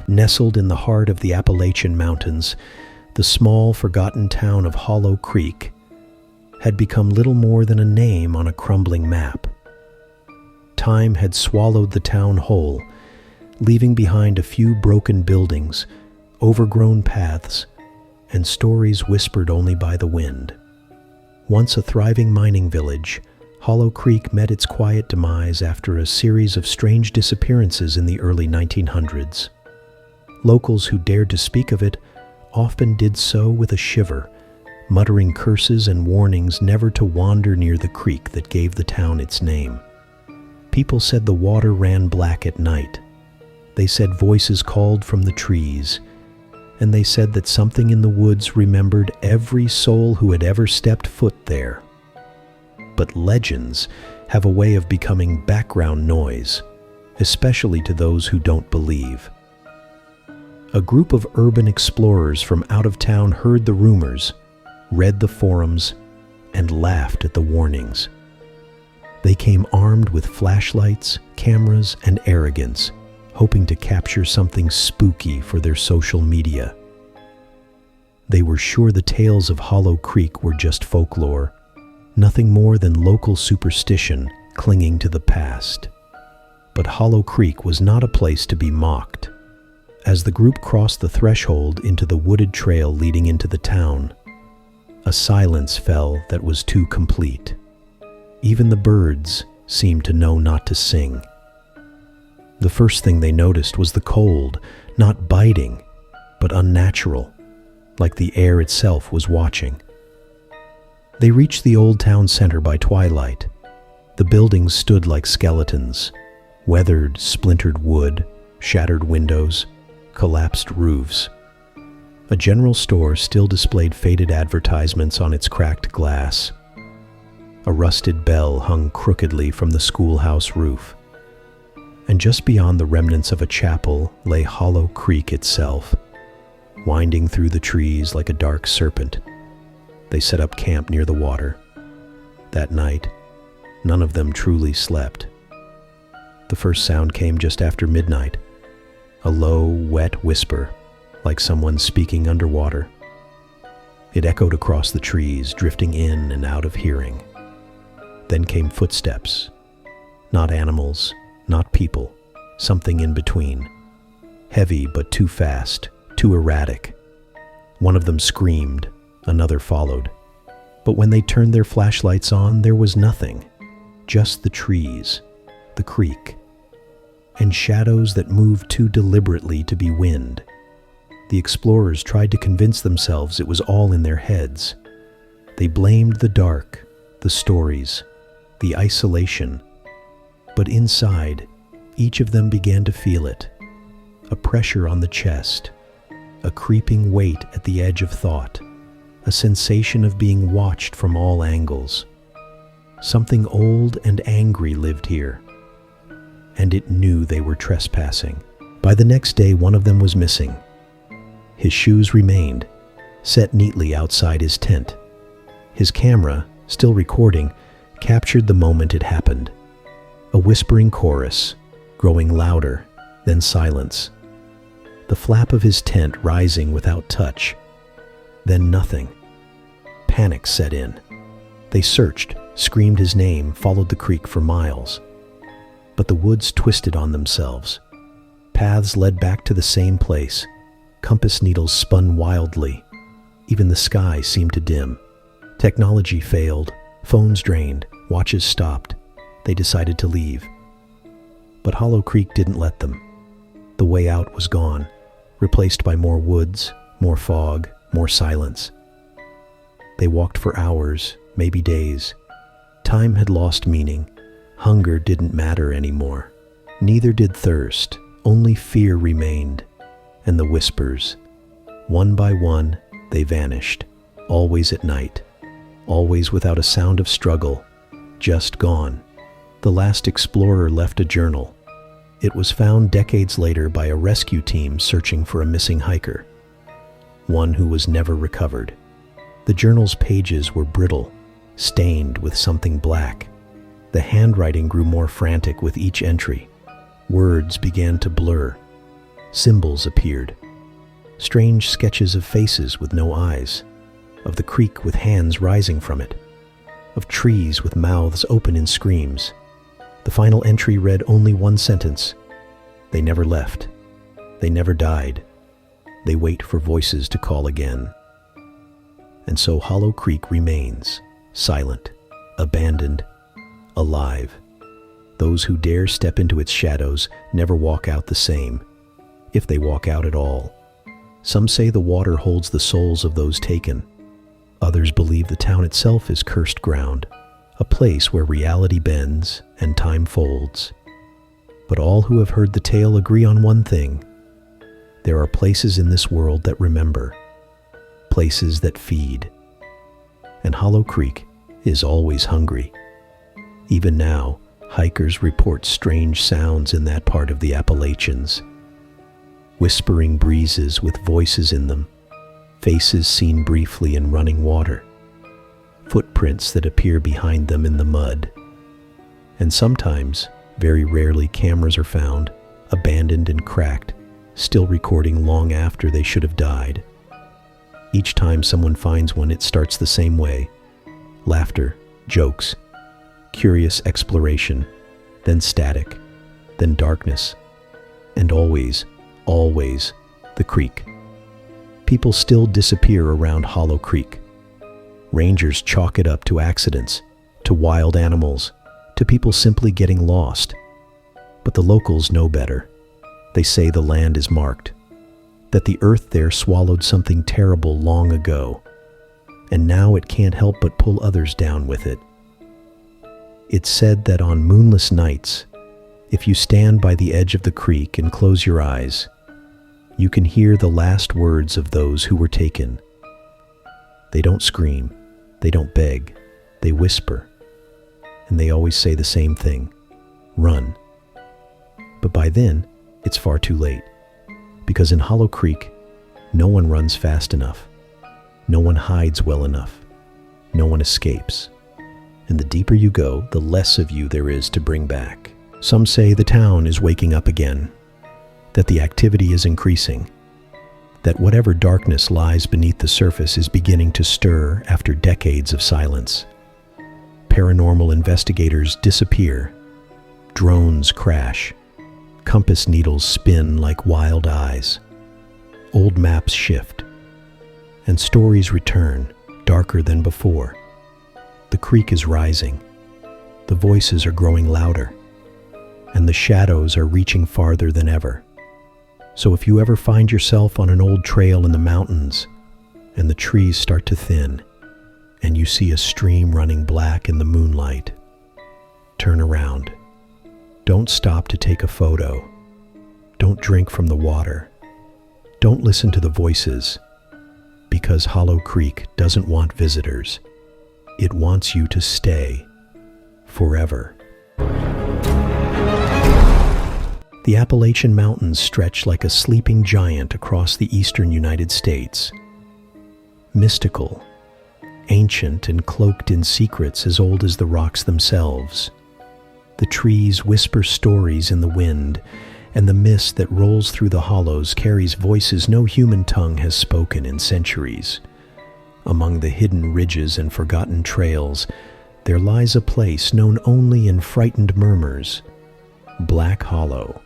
Nestled in the heart of the Appalachian Mountains, the small, forgotten town of Hollow Creek had become little more than a name on a crumbling map. Time had swallowed the town whole, leaving behind a few broken buildings, overgrown paths, and stories whispered only by the wind. Once a thriving mining village, Hollow Creek met its quiet demise after a series of strange disappearances in the early 1900s. Locals who dared to speak of it often did so with a shiver, muttering curses and warnings never to wander near the creek that gave the town its name. People said the water ran black at night. They said voices called from the trees, and they said that something in the woods remembered every soul who had ever stepped foot there. But legends have a way of becoming background noise, especially to those who don't believe. A group of urban explorers from out of town heard the rumors, read the forums, and laughed at the warnings. They came armed with flashlights, cameras, and arrogance, hoping to capture something spooky for their social media. They were sure the tales of Hollow Creek were just folklore, nothing more than local superstition clinging to the past. But Hollow Creek was not a place to be mocked. As the group crossed the threshold into the wooded trail leading into the town, a silence fell that was too complete. Even the birds seemed to know not to sing. The first thing they noticed was the cold, not biting, but unnatural, like the air itself was watching. They reached the old town center by twilight. The buildings stood like skeletons, weathered, splintered wood, shattered windows, collapsed roofs. A general store still displayed faded advertisements on its cracked glass. A rusted bell hung crookedly from the schoolhouse roof. And just beyond the remnants of a chapel lay Hollow Creek itself, winding through the trees like a dark serpent. They set up camp near the water. That night, none of them truly slept. The first sound came just after midnight, a low, wet whisper, like someone speaking underwater. It echoed across the trees, drifting in and out of hearing. Then came footsteps. Not animals, not people, something in between. Heavy but too fast, too erratic. One of them screamed, another followed. But when they turned their flashlights on, there was nothing. Just the trees, the creek, and shadows that moved too deliberately to be wind. The explorers tried to convince themselves it was all in their heads. They blamed the dark, the stories, the isolation. But inside, each of them began to feel it. A pressure on the chest, a creeping weight at the edge of thought, a sensation of being watched from all angles. Something old and angry lived here, and it knew they were trespassing. By the next day, one of them was missing. His shoes remained, set neatly outside his tent. His camera, still recording, captured the moment it happened. A whispering chorus, growing louder, then silence. The flap of his tent rising without touch. Then nothing. Panic set in. They searched, screamed his name, followed the creek for miles. But the woods twisted on themselves. Paths led back to the same place. Compass needles spun wildly. Even the sky seemed to dim. Technology failed. Phones drained. Watches stopped. They decided to leave. But Hollow Creek didn't let them. The way out was gone, replaced by more woods, more fog, more silence. They walked for hours, maybe days. Time had lost meaning. Hunger didn't matter anymore. Neither did thirst. Only fear remained. And the whispers. One by one, they vanished. Always at night. Always without a sound of struggle. Just gone. The last explorer left a journal. It was found decades later by a rescue team searching for a missing hiker. One who was never recovered. The journal's pages were brittle, stained with something black. The handwriting grew more frantic with each entry. Words began to blur. Symbols appeared. Strange sketches of faces with no eyes, of the creek with hands rising from it, of trees with mouths open in screams. The final entry read only one sentence: "They never left. They never died. They wait for voices to call again." And so Hollow Creek remains, silent, abandoned, alive. Those who dare step into its shadows never walk out the same, if they walk out at all. Some say the water holds the souls of those taken. Others believe the town itself is cursed ground, a place where reality bends and time folds. But all who have heard the tale agree on one thing: there are places in this world that remember, places that feed. And Hollow Creek is always hungry. Even now, hikers report strange sounds in that part of the Appalachians. Whispering breezes with voices in them, faces seen briefly in running water, footprints that appear behind them in the mud. And sometimes, very rarely, cameras are found, abandoned and cracked, still recording long after they should have died. Each time someone finds one, it starts the same way: laughter, jokes, curious exploration, then static, then darkness, and always, always the creek. People still disappear around Hollow Creek. Rangers chalk it up to accidents, to wild animals, to people simply getting lost. But the locals know better. They say the land is marked, that the earth there swallowed something terrible long ago, and now it can't help but pull others down with it. It's said that on moonless nights, if you stand by the edge of the creek and close your eyes, you can hear the last words of those who were taken. They don't scream, they don't beg, they whisper, and they always say the same thing: run. But by then, it's far too late, because in Hollow Creek, no one runs fast enough, no one hides well enough, no one escapes. And the deeper you go, the less of you there is to bring back. Some say the town is waking up again, that the activity is increasing, that whatever darkness lies beneath the surface is beginning to stir after decades of silence. Paranormal investigators disappear, drones crash, compass needles spin like wild eyes, old maps shift, and stories return, darker than before. The creek is rising, the voices are growing louder, and the shadows are reaching farther than ever. So if you ever find yourself on an old trail in the mountains, and the trees start to thin, and you see a stream running black in the moonlight, turn around. Don't stop to take a photo. Don't drink from the water. Don't listen to the voices, because Hollow Creek doesn't want visitors. It wants you to stay forever. The Appalachian Mountains stretch like a sleeping giant across the eastern United States. Mystical, ancient, and cloaked in secrets as old as the rocks themselves. The trees whisper stories in the wind, and the mist that rolls through the hollows carries voices no human tongue has spoken in centuries. Among the hidden ridges and forgotten trails, there lies a place known only in frightened murmurs: Black Hollow.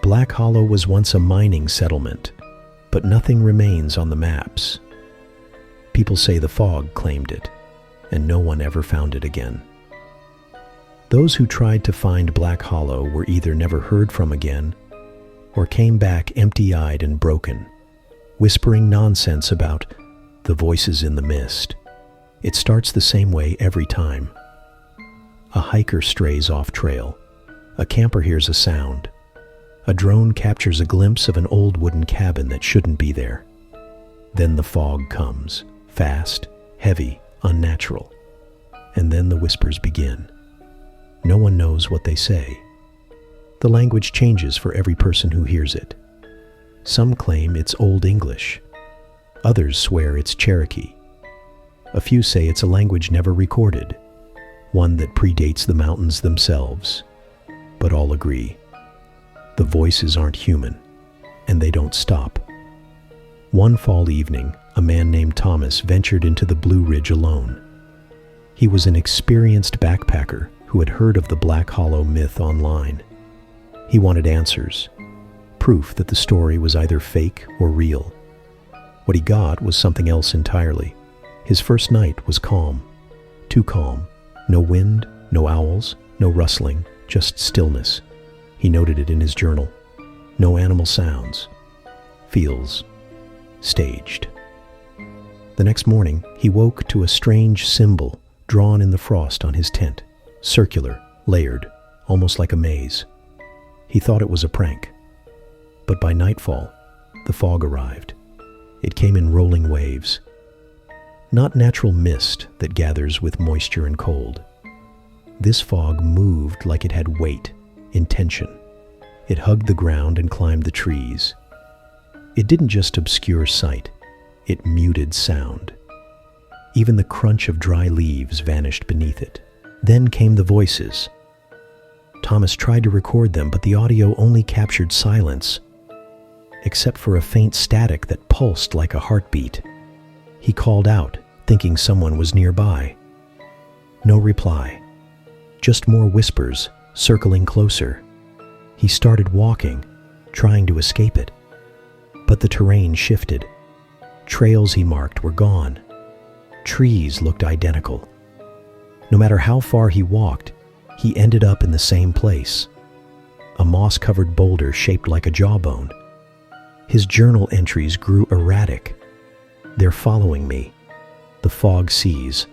Black Hollow was once a mining settlement, but nothing remains on the maps. People say the fog claimed it, and no one ever found it again. Those who tried to find Black Hollow were either never heard from again, or came back empty-eyed and broken, whispering nonsense about the voices in the mist. It starts the same way every time. A hiker strays off trail. A camper hears a sound. A drone captures a glimpse of an old wooden cabin that shouldn't be there. Then the fog comes, fast, heavy, unnatural. And then the whispers begin. No one knows what they say. The language changes for every person who hears it. Some claim it's Old English. Others swear it's Cherokee. A few say it's a language never recorded, one that predates the mountains themselves. But all agree, The voices aren't human, and they don't stop. One fall evening, a man named Thomas ventured into the Blue Ridge alone. He was an experienced backpacker who had heard of the Black Hollow myth online. He wanted answers, proof that the story was either fake or real. What he got was something else entirely. His first night was calm. Too calm. No wind, no owls, no rustling, just stillness. He noted it in his journal. No animal sounds. Feels staged. The next morning, he woke to a strange symbol drawn in the frost on his tent. Circular, layered, almost like a maze. He thought it was a prank. But by nightfall, the fog arrived. It came in rolling waves. Not natural mist that gathers with moisture and cold. This fog moved like it had weight, intention. It hugged the ground and climbed the trees. It didn't just obscure sight, it muted sound. Even the crunch of dry leaves vanished beneath it. Then came the voices. Thomas tried to record them, but the audio only captured silence, except for a faint static that pulsed like a heartbeat. He called out, thinking someone was nearby. No reply. Just more whispers, circling closer. He started walking, trying to escape it. But the terrain shifted. Trails he marked were gone. Trees looked identical. No matter how far he walked, he ended up in the same place. A moss-covered boulder shaped like a jawbone. His journal entries grew erratic. They're following me. The fog sees.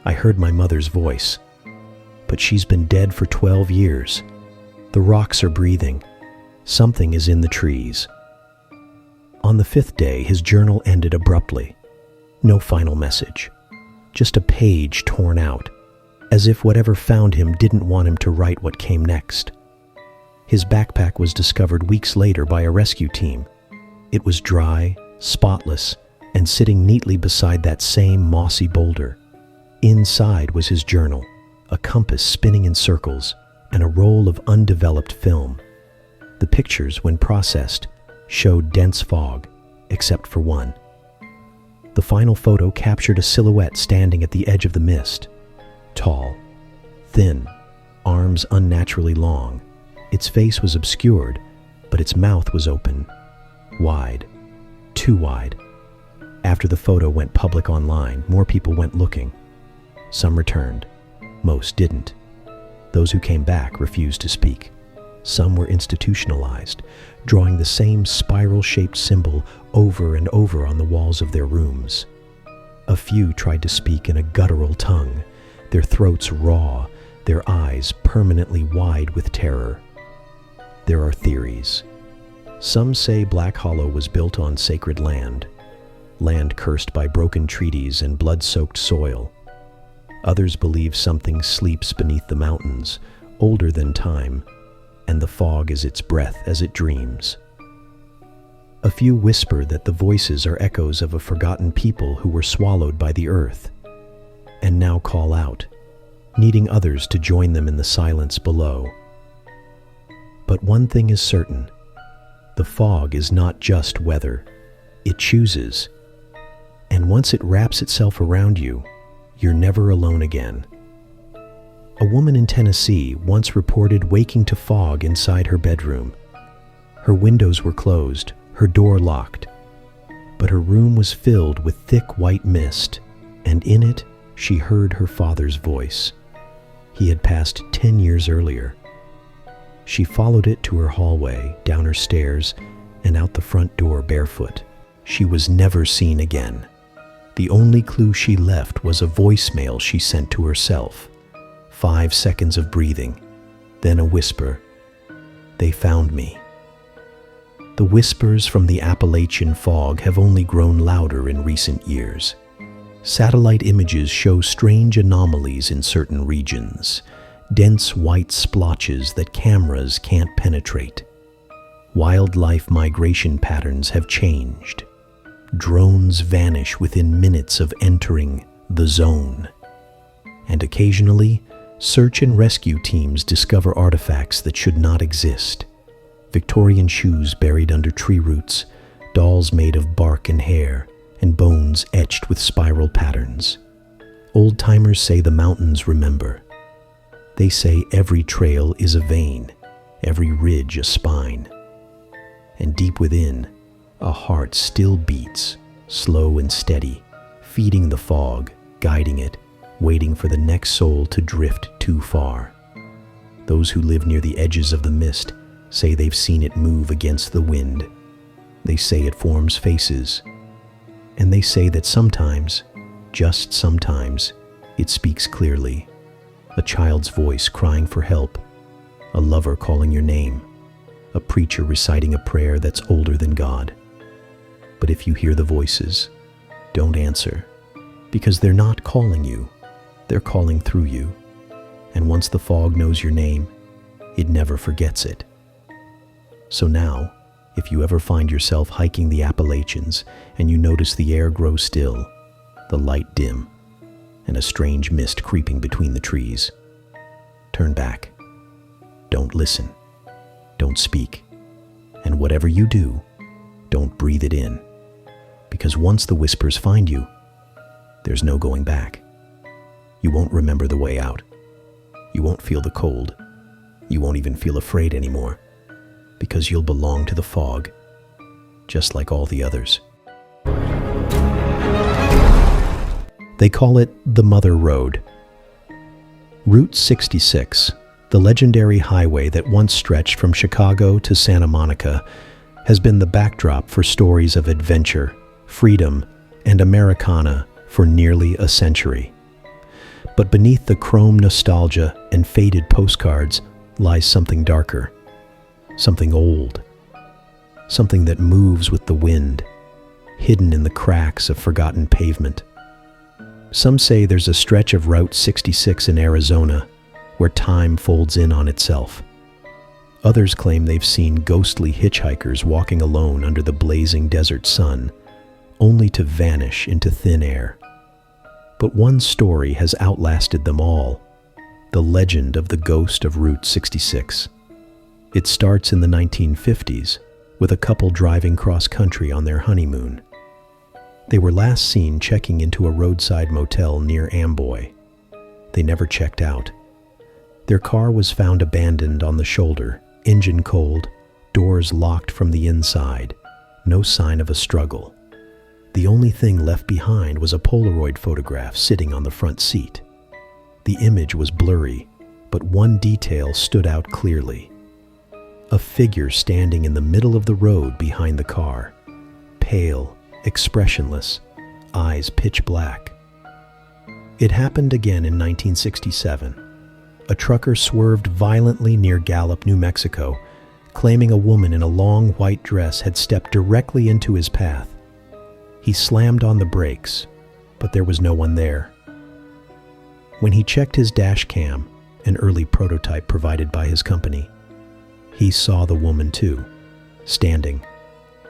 I heard my mother's voice. But she's been dead for 12 years. The rocks are breathing. Something is in the trees. On the 5th day, his journal ended abruptly. No final message. Just a page torn out, as if whatever found him didn't want him to write what came next. His backpack was discovered weeks later by a rescue team. It was dry, spotless, and sitting neatly beside that same mossy boulder. Inside was his journal, a compass spinning in circles, and a roll of undeveloped film. The pictures, when processed, showed dense fog, except for one. The final photo captured a silhouette standing at the edge of the mist. Tall, thin, arms unnaturally long. Its face was obscured, but its mouth was open. Wide. Too wide. After the photo went public online, more people went looking. Some returned. Most didn't. Those who came back refused to speak. Some were institutionalized, drawing the same spiral-shaped symbol over and over on the walls of their rooms. A few tried to speak in a guttural tongue, their throats raw, their eyes permanently wide with terror. There are theories. Some say Black Hollow was built on sacred land cursed by broken treaties and blood-soaked soil. Others believe something sleeps beneath the mountains, older than time, and the fog is its breath as it dreams. A few whisper that the voices are echoes of a forgotten people who were swallowed by the earth, and now call out, needing others to join them in the silence below. But one thing is certain, the fog is not just weather, it chooses. And once it wraps itself around you, you're never alone again. A woman in Tennessee once reported waking to fog inside her bedroom. Her windows were closed, her door locked, but her room was filled with thick white mist, and in it she heard her father's voice. He had passed 10 years earlier. She followed it to her hallway, down her stairs, and out the front door barefoot. She was never seen again. The only clue she left was a voicemail she sent to herself. 5 seconds of breathing, then a whisper. They found me. The whispers from the Appalachian Fog have only grown louder in recent years. Satellite images show strange anomalies in certain regions, dense white splotches that cameras can't penetrate. Wildlife migration patterns have changed. Drones vanish within minutes of entering the zone. And occasionally, search and rescue teams discover artifacts that should not exist. Victorian shoes buried under tree roots, dolls made of bark and hair, and bones etched with spiral patterns. Old-timers say the mountains remember. They say every trail is a vein, every ridge a spine. And deep within, a heart still beats, slow and steady, feeding the fog, guiding it, waiting for the next soul to drift too far. Those who live near the edges of the mist say they've seen it move against the wind. They say it forms faces. And they say that sometimes, just sometimes, it speaks clearly. A child's voice crying for help, a lover calling your name, a preacher reciting a prayer that's older than God. But if you hear the voices, don't answer, because they're not calling you, they're calling through you. And once the fog knows your name, it never forgets it. So now, if you ever find yourself hiking the Appalachians and you notice the air grow still, the light dim, and a strange mist creeping between the trees, turn back. Don't listen. Don't speak. And whatever you do, don't breathe it in. Because once the whispers find you, there's no going back. You won't remember the way out. You won't feel the cold. You won't even feel afraid anymore, because you'll belong to the fog, just like all the others. They call it the Mother Road. Route 66, the legendary highway that once stretched from Chicago to Santa Monica, has been the backdrop for stories of adventure, freedom, and Americana for nearly a century. But beneath the chrome nostalgia and faded postcards lies something darker, something old, something that moves with the wind, hidden in the cracks of forgotten pavement. Some say there's a stretch of Route 66 in Arizona where time folds in on itself. Others claim they've seen ghostly hitchhikers walking alone under the blazing desert sun, only to vanish into thin air. But one story has outlasted them all, the legend of the ghost of Route 66. It starts in the 1950s with a couple driving cross-country on their honeymoon. They were last seen checking into a roadside motel near Amboy. They never checked out. Their car was found abandoned on the shoulder, engine cold, doors locked from the inside, no sign of a struggle. The only thing left behind was a Polaroid photograph sitting on the front seat. The image was blurry, but one detail stood out clearly. A figure standing in the middle of the road behind the car, pale, expressionless, eyes pitch black. It happened again in 1967. A trucker swerved violently near Gallup, New Mexico, claiming a woman in a long white dress had stepped directly into his path. He slammed on the brakes, but there was no one there. When he checked his dash cam, an early prototype provided by his company, he saw the woman too, standing,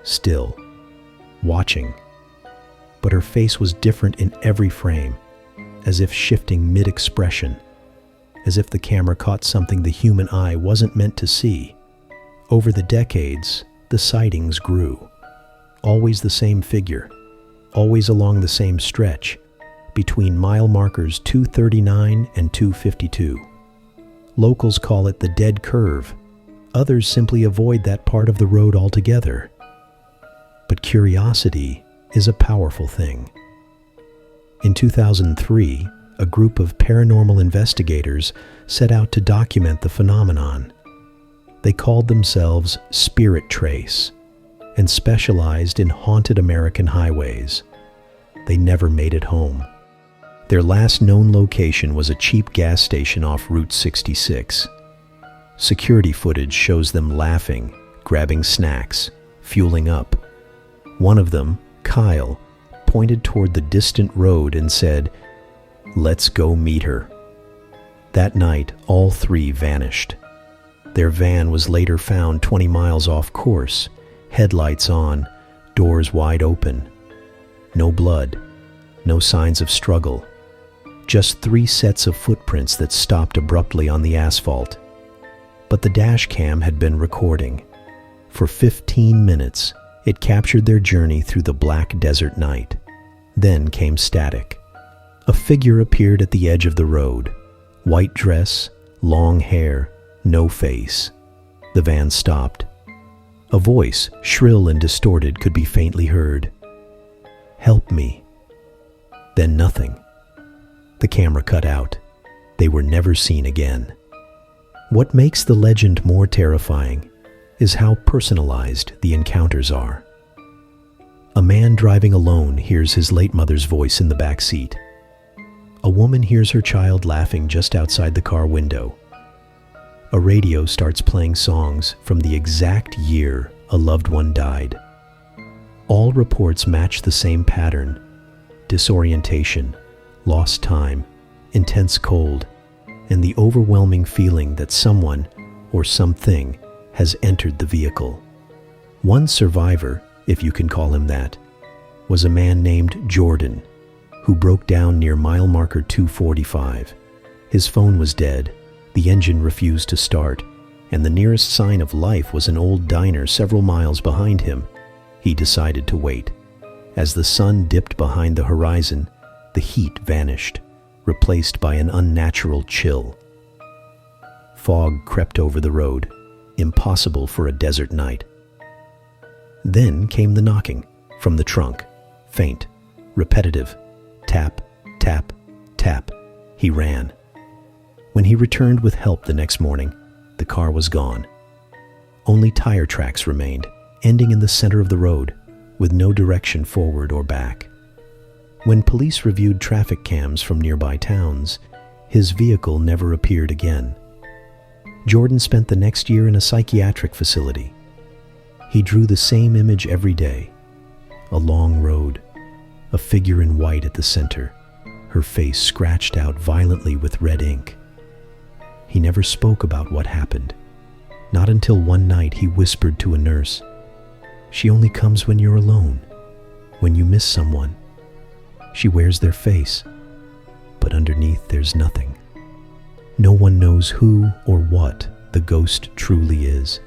still, watching. But her face was different in every frame, as if shifting mid-expression, as if the camera caught something the human eye wasn't meant to see. Over the decades, the sightings grew. Always the same figure, always along the same stretch, between mile markers 239 and 252. Locals call it the dead curve. Others simply avoid that part of the road altogether. But curiosity is a powerful thing. In 2003, a group of paranormal investigators set out to document the phenomenon. They called themselves Spirit Trace and specialized in haunted American highways. They never made it home. Their last known location was a cheap gas station off Route 66. Security footage shows them laughing, grabbing snacks, fueling up. One of them, Kyle, pointed toward the distant road and said, "Let's go meet her." That night, all three vanished. Their van was later found 20 miles off course, headlights on, doors wide open. No blood, no signs of struggle, just 3 sets of footprints that stopped abruptly on the asphalt. But the dash cam had been recording. For 15 minutes, it captured their journey through the black desert night. Then came static. A figure appeared at the edge of the road. White dress, long hair, no face. The van stopped. A voice, shrill and distorted, could be faintly heard. "Help me." Then nothing. The camera cut out. They were never seen again. What makes the legend more terrifying is how personalized the encounters are. A man driving alone hears his late mother's voice in the back seat. A woman hears her child laughing just outside the car window. A radio starts playing songs from the exact year a loved one died. All reports match the same pattern: disorientation, lost time, intense cold, and the overwhelming feeling that someone or something has entered the vehicle. One survivor, if you can call him that, was a man named Jordan, who broke down near mile marker 245. His phone was dead, the engine refused to start, and the nearest sign of life was an old diner several miles behind him. He decided to wait. As the sun dipped behind the horizon, the heat vanished, replaced by an unnatural chill. Fog crept over the road, impossible for a desert night. Then came the knocking, from the trunk, faint, repetitive, tap, tap, tap. He ran. When he returned with help the next morning, the car was gone. Only tire tracks remained, ending in the center of the road, with no direction forward or back. When police reviewed traffic cams from nearby towns, his vehicle never appeared again. Jordan spent the next year in a psychiatric facility. He drew the same image every day: a long road, a figure in white at the center, her face scratched out violently with red ink. He never spoke about what happened. Not until one night he whispered to a nurse, "She only comes when you're alone, when you miss someone. She wears their face, but underneath there's nothing." No one knows who or what the ghost truly is.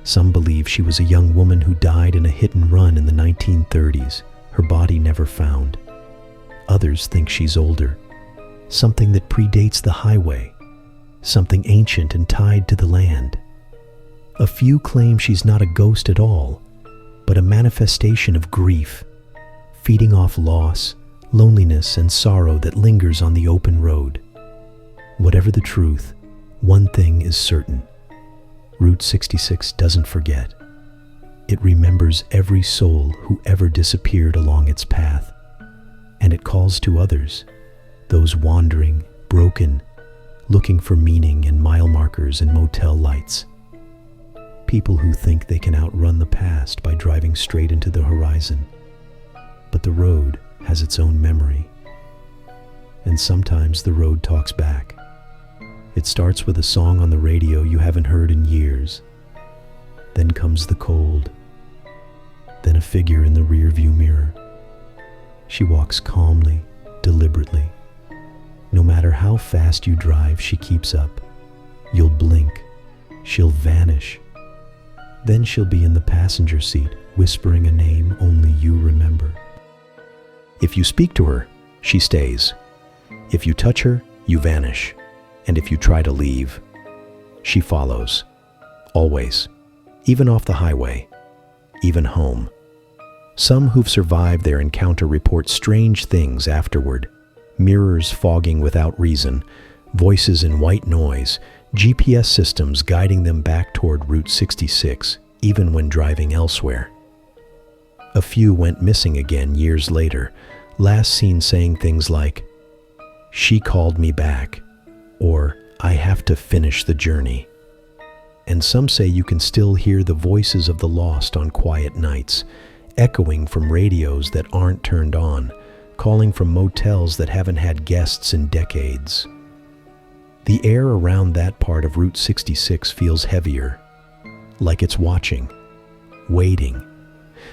Some believe she was a young woman who died in a hit and run in the 1930s, her body never found. Others think she's older, something that predates the highway, something ancient and tied to the land. A few claim she's not a ghost at all, but a manifestation of grief, feeding off loss, loneliness, and sorrow that lingers on the open road. Whatever the truth, one thing is certain: Route 66 doesn't forget. It remembers every soul who ever disappeared along its path, and it calls to others, those wandering, broken, looking for meaning in mile markers and motel lights. People who think they can outrun the past by driving straight into the horizon. But the road has its own memory. And sometimes the road talks back. It starts with a song on the radio you haven't heard in years. Then comes the cold. Then a figure in the rearview mirror. She walks calmly, deliberately. No matter how fast you drive, she keeps up. You'll blink. She'll vanish. Then she'll be in the passenger seat, whispering a name only you remember. If you speak to her, she stays. If you touch her, you vanish. And if you try to leave, she follows. Always. Even off the highway. Even home. Some who've survived their encounter report strange things afterward. Mirrors fogging without reason, voices in white noise, GPS systems guiding them back toward Route 66, even when driving elsewhere. A few went missing again years later, last seen saying things like, "She called me back," or "I have to finish the journey." And some say you can still hear the voices of the lost on quiet nights, echoing from radios that aren't turned on, calling from motels that haven't had guests in decades. The air around that part of Route 66 feels heavier, like it's watching, waiting.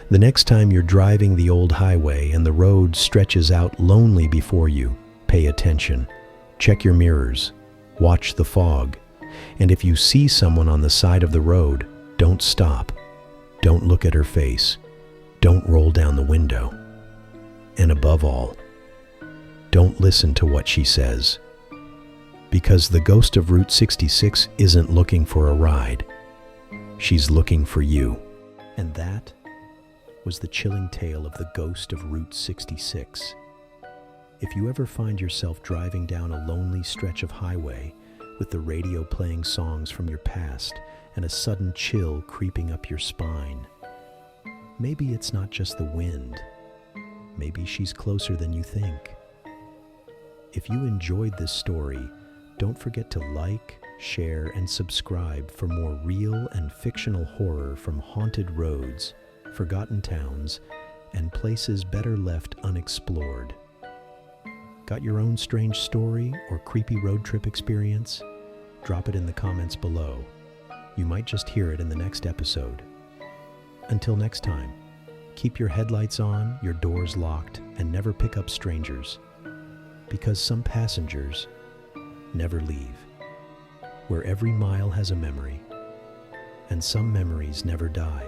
The next time you're driving the old highway and the road stretches out lonely before you, pay attention. Check your mirrors. Watch the fog. And if you see someone on the side of the road, Don't stop. Don't look at her face. Don't roll down the window. And above all, don't listen to what she says. Because the ghost of Route 66 isn't looking for a ride. She's looking for you. And that was the chilling tale of the ghost of Route 66. If you ever find yourself driving down a lonely stretch of highway with the radio playing songs from your past and a sudden chill creeping up your spine, maybe it's not just the wind. Maybe she's closer than you think. If you enjoyed this story, don't forget to like, share, and subscribe for more real and fictional horror from haunted roads, forgotten towns, and places better left unexplored. Got your own strange story or creepy road trip experience? Drop it in the comments below. You might just hear it in the next episode. Until next time, keep your headlights on, your doors locked, and never pick up strangers. Because some passengers never leave. Where every mile has a memory, and some memories never die.